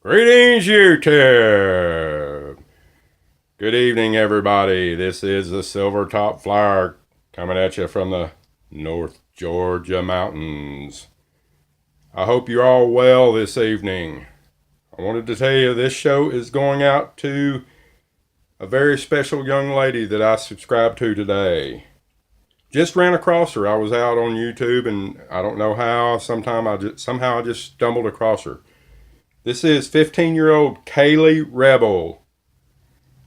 Greetings, YouTube! Good evening, everybody. This is the Silver Top Flyer coming at you from the North Georgia mountains. I hope you're all well this evening. I wanted to tell you this show is going out to a very special young lady that I subscribe to today. Just ran across her. I was out on YouTube and I don't know how. Somehow I just stumbled across her. This is 15-year-old KaylayRebel.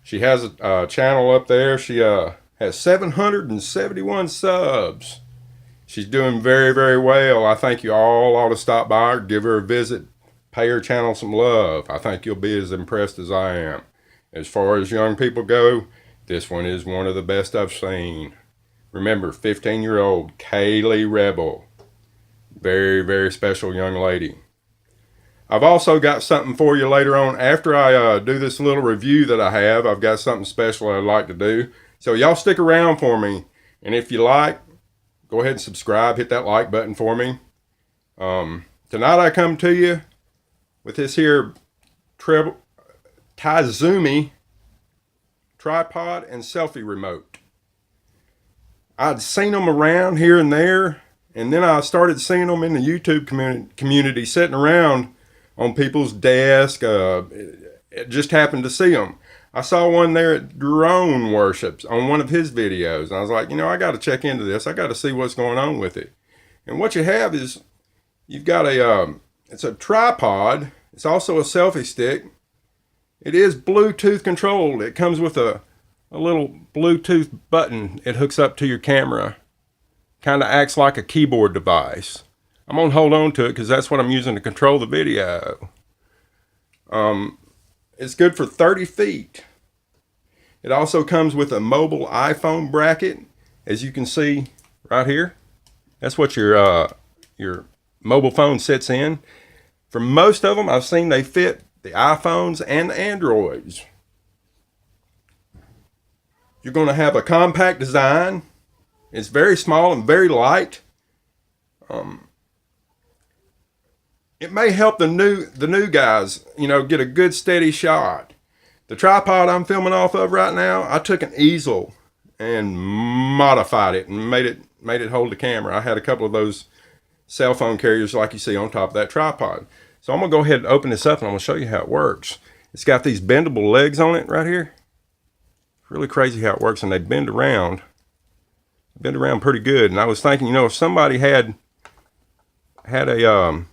She has a channel up there. She has 771 subs. She's doing very, very well. I think you all ought to stop by her, give her a visit, pay her channel some love. I think you'll be as impressed as I am. As far as young people go, this one is one of the best I've seen. Remember, 15-year-old KaylayRebel. Very, very special young lady. I've also got something for you later on. After I do this little review that I have, I've got something special I'd like to do. So y'all stick around for me. And if you like, go ahead and subscribe. Hit that like button for me. Tonight I come to you with this here Tzumi tripod and selfie remote. I'd seen them around here and there. And then I started seeing them in the YouTube community sitting around on people's desk. It just happened to see them. I saw one there at Drone Worships on one of his videos. And I was like, I got to check into this. I got to see what's going on with it. And what you have is, you've got it's a tripod. It's also a selfie stick. It is Bluetooth controlled. It comes with a little Bluetooth button. It hooks up to your camera. Kind of acts like a keyboard device. I'm going to hold on to it because that's what I'm using to control the video. It's good for 30 feet. It also comes with a mobile iPhone bracket. As you can see right here. That's what your mobile phone sits in. For most of them, I've seen they fit the iPhones and the Androids. You're going to have a compact design. It's very small and very light. It may help the new guys, get a good steady shot. The tripod I'm filming off of right now, I took an easel and modified it and made it hold the camera. I had a couple of those cell phone carriers like you see on top of that tripod. So I'm gonna go ahead and open this up and I'm gonna show you how it works. It's got these bendable legs on it right here. It's really crazy how it works, and they bend around pretty good. And I was thinking, if somebody had a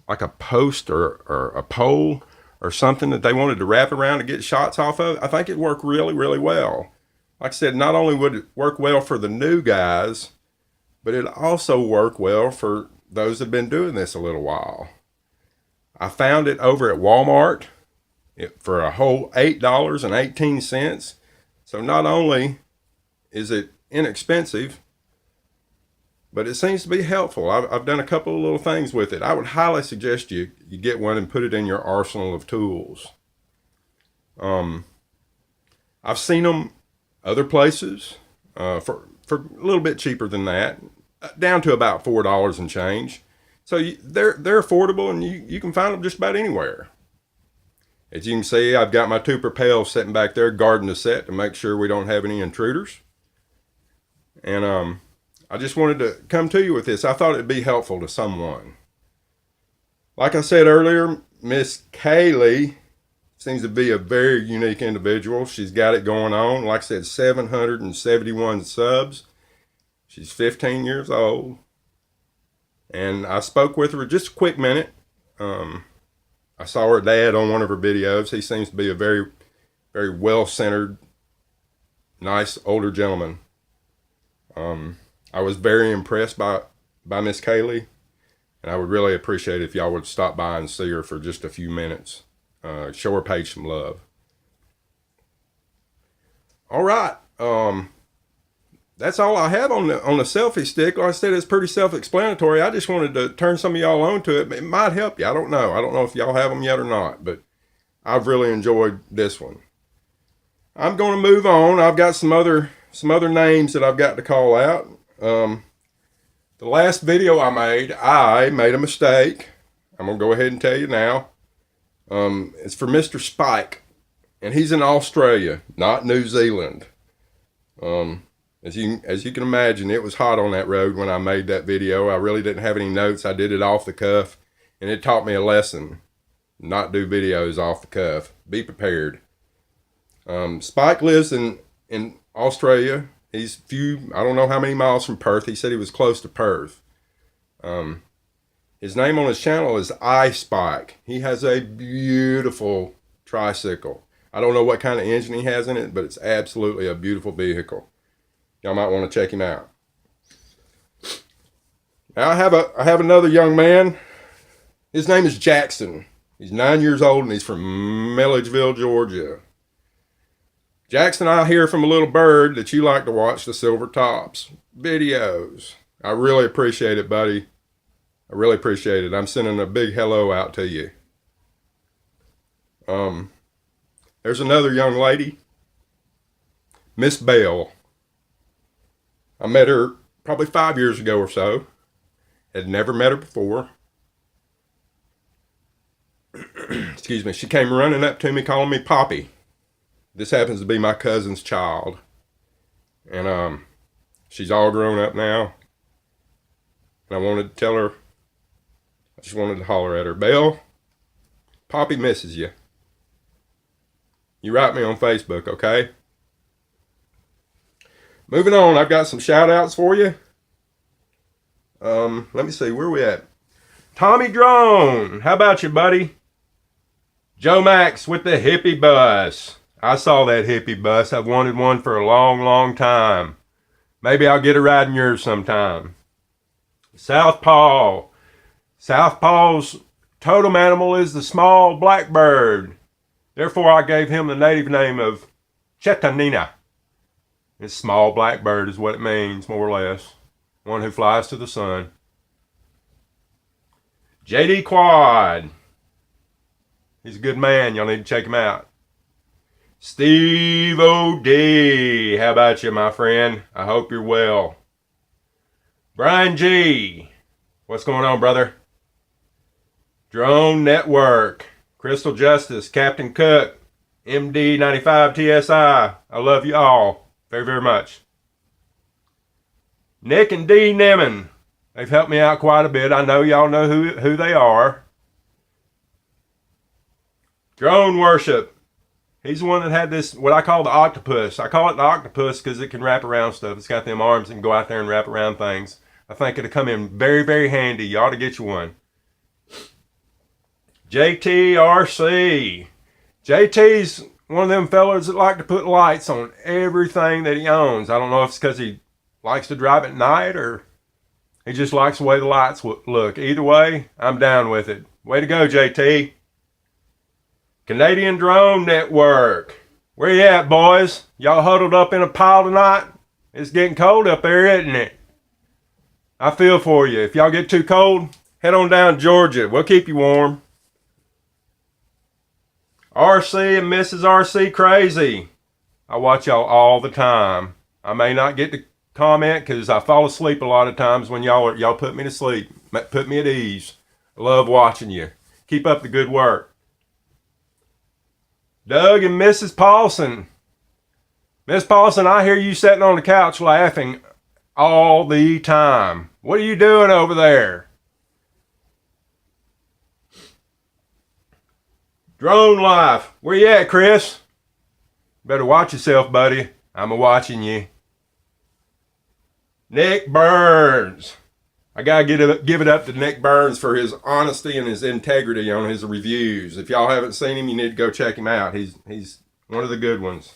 like a post or a pole or something that they wanted to wrap around to get shots off of, I think it'd work really, really well. Like I said, not only would it work well for the new guys, but it'd also work well for those that have been doing this a little while. I found it over at Walmart for a whole $8.18. So not only is it inexpensive, but it seems to be helpful. I've done a couple of little things with it. I would highly suggest you get one and put it in your arsenal of tools. I've seen them other places for a little bit cheaper than that, down to about $4 and change. So they're affordable, and you can find them just about anywhere. As you can see, I've got my two propels sitting back there guarding the set to make sure we don't have any intruders. And I just wanted to come to you with this. I thought it'd be helpful to someone. Like I said earlier, Miss Kayley seems to be a very unique individual. She's got it going on. Like I said, 771 subs. She's 15 years old. And I spoke with her just a quick minute. I saw her dad on one of her videos. He seems to be a very, very well-centered, nice older gentleman. I was very impressed by Miss Kayley, and I would really appreciate it if y'all would stop by and see her for just a few minutes. Show her page some love. All right, that's all I have on the selfie stick. Like I said, it's pretty self-explanatory. I just wanted to turn some of y'all onto it. It might help you. I don't know. I don't know if y'all have them yet or not, but I've really enjoyed this one. I'm going to move on. I've got some other names that I've got to call out. The last video I made a mistake. I'm going to go ahead and tell you now. It's for Mr. Spike, and he's in Australia, not New Zealand. As you can imagine, it was hot on that road when I made that video. I really didn't have any notes. I did it off the cuff, and it taught me a lesson. Not do videos off the cuff. Be prepared. Spike lives in Australia. He's I don't know how many miles from Perth. He said he was close to Perth. His name on his channel is iSpike. He has a beautiful tricycle. I don't know what kind of engine he has in it, but it's absolutely a beautiful vehicle. Y'all might want to check him out. Now I have another young man. His name is Jackson. He's 9 years old and he's from Milledgeville, Georgia. Jackson, I hear from a little bird that you like to watch the Silver Tops videos. I really appreciate it, buddy. I really appreciate it. I'm sending a big hello out to you. There's another young lady, Miss Bell. I met her probably 5 years ago or so. Had never met her before. Excuse me. She came running up to me calling me Poppy. This happens to be my cousin's child. And she's all grown up now. And I wanted to tell her, I just wanted to holler at her, Belle, Poppy misses you. You write me on Facebook, okay? Moving on, I've got some shout outs for you. Let me see, where we at? Tommy Drone, how about you, buddy? Joe Max with the hippie bus. I saw that hippie bus. I've wanted one for a long, long time. Maybe I'll get a ride in yours sometime. Southpaw. Southpaw's totem animal is the small blackbird. Therefore, I gave him the native name of Chetanina. It's small blackbird is what it means, more or less. One who flies to the sun. JD Quad. He's a good man. Y'all need to check him out. Steve O.D. How about you, my friend? I hope you're well. Brian G. What's going on, brother? Drone Network. Crystal Justice. Captain Cook. MD95 TSI. I love you all very, very much. Nick and Dee Nemon. They've helped me out quite a bit. I know y'all know who they are. Drone Worship. He's the one that had this, what I call the Octopus. I call it the Octopus because it can wrap around stuff. It's got them arms and can go out there and wrap around things. I think it'll come in very, very handy. You ought to get you one. JTRC. JT's one of them fellas that like to put lights on everything that he owns. I don't know if it's because he likes to drive at night or he just likes the way the lights look. Either way, I'm down with it. Way to go, JT. Canadian Drone Network. Where you at, boys? Y'all huddled up in a pile tonight? It's getting cold up there, isn't it? I feel for you. If y'all get too cold, head on down to Georgia. We'll keep you warm. RC and Mrs. RC Crazy. I watch y'all all the time. I may not get to comment because I fall asleep a lot of times when y'all put me to sleep. Put me at ease. I love watching you. Keep up the good work. Doug and Mrs. Paulson. Miss Paulson, I hear you sitting on the couch laughing all the time. What are you doing over there? Drone Life. Where you at, Chris? Better watch yourself, buddy. I'm a-watching you. Nick Burns. I gotta give it up to Nick Burns for his honesty and his integrity on his reviews. If y'all haven't seen him, you need to go check him out. He's one of the good ones.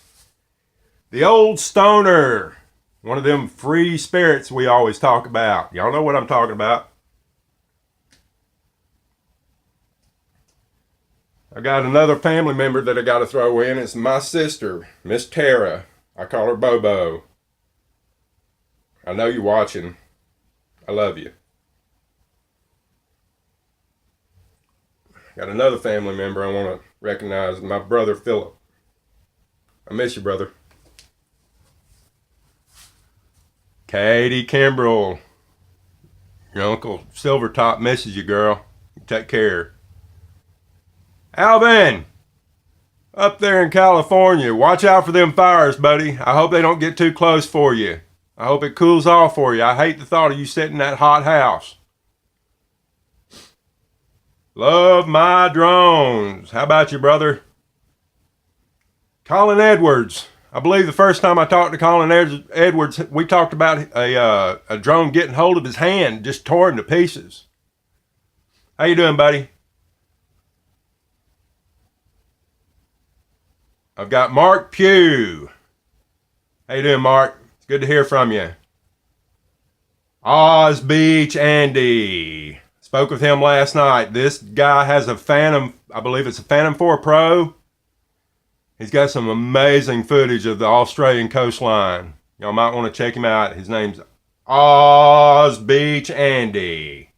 The Old Stoner. One of them free spirits we always talk about. Y'all know what I'm talking about. I got another family member that I got to throw in. It's my sister, Miss Tara. I call her Bobo. I know you're watching. I love you. Got another family member I want to recognize. My brother, Philip. I miss you, brother. Katie Kimbrell. Your Uncle Silvertop misses you, girl. Take care. Alvin, up there in California, watch out for them fires, buddy. I hope they don't get too close for you. I hope it cools off for you. I hate the thought of you sitting in that hot house. Love my drones. How about you, brother? Colin Edwards. I believe the first time I talked to Colin Edwards, we talked about a drone getting hold of his hand, just torn to pieces. How you doing, buddy? I've got Mark Pugh. How you doing, Mark? It's good to hear from you. Oz Beach Andy. Spoke with him last night. This guy has a Phantom, I believe it's a Phantom 4 Pro. He's got some amazing footage of the Australian coastline. Y'all might want to check him out. His name's Oz Beach Andy.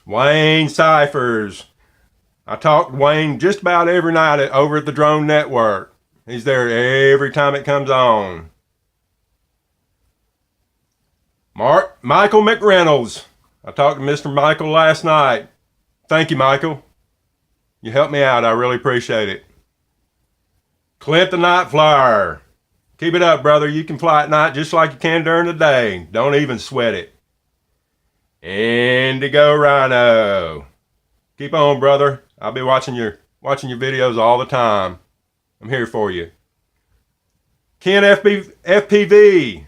Wayne Cyphers. I talk to Wayne just about every night over at the Drone Network. He's there every time it comes on. Michael McReynolds. I talked to Mr. Michael last night. Thank you, Michael. You helped me out. I really appreciate it. Clint the Night Flyer. Keep it up, brother. You can fly at night just like you can during the day. Don't even sweat it. Indigo Rhino. Keep on, brother. I'll be watching your videos all the time. I'm here for you. Ken FPV,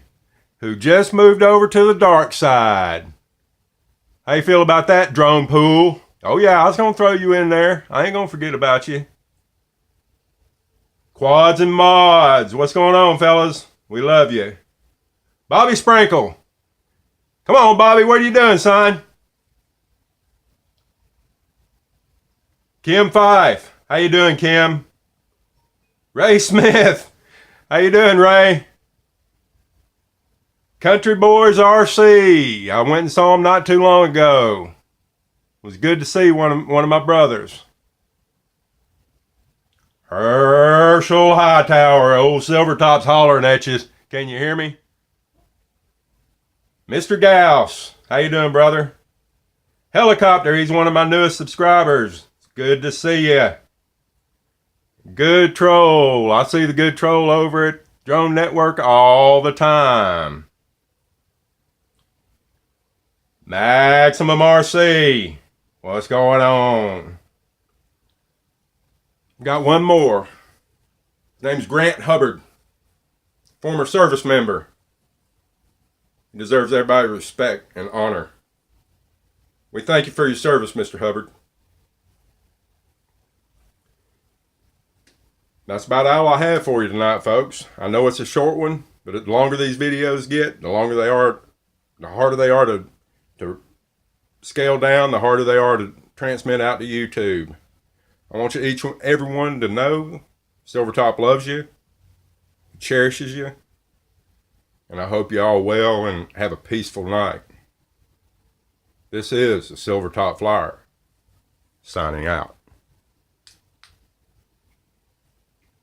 who just moved over to the dark side. How you feel about that, drone pool? Oh yeah, I was going to throw you in there. I ain't going to forget about you. Quads and Mods. What's going on, fellas? We love you. Bobby Sprinkle. Come on, Bobby. What are you doing, son? Kim Fife. How you doing, Kim? Ray Smith. How you doing, Ray? Country Boys RC. I went and saw him not too long ago. It was good to see one of my brothers. Herschel Hightower, old Silvertop's hollering at you. Can you hear me? Mr. Gauss, how you doing, brother? Helicopter, he's one of my newest subscribers. It's good to see you. Good Troll. I see the Good Troll over at Drone Network all the time. Maximum RC. What's going on? Got one more. His name's Grant Hubbard. Former service member. He deserves everybody's respect and honor. We thank you for your service, Mr. Hubbard. That's about all I have for you tonight, folks. I know it's a short one, but the longer these videos get, the harder they are to scale down, the harder they are to transmit out to YouTube. I want everyone to know Silvertop loves you, cherishes you, and I hope you all well and have a peaceful night. This is the Silvertop Flyer, signing out.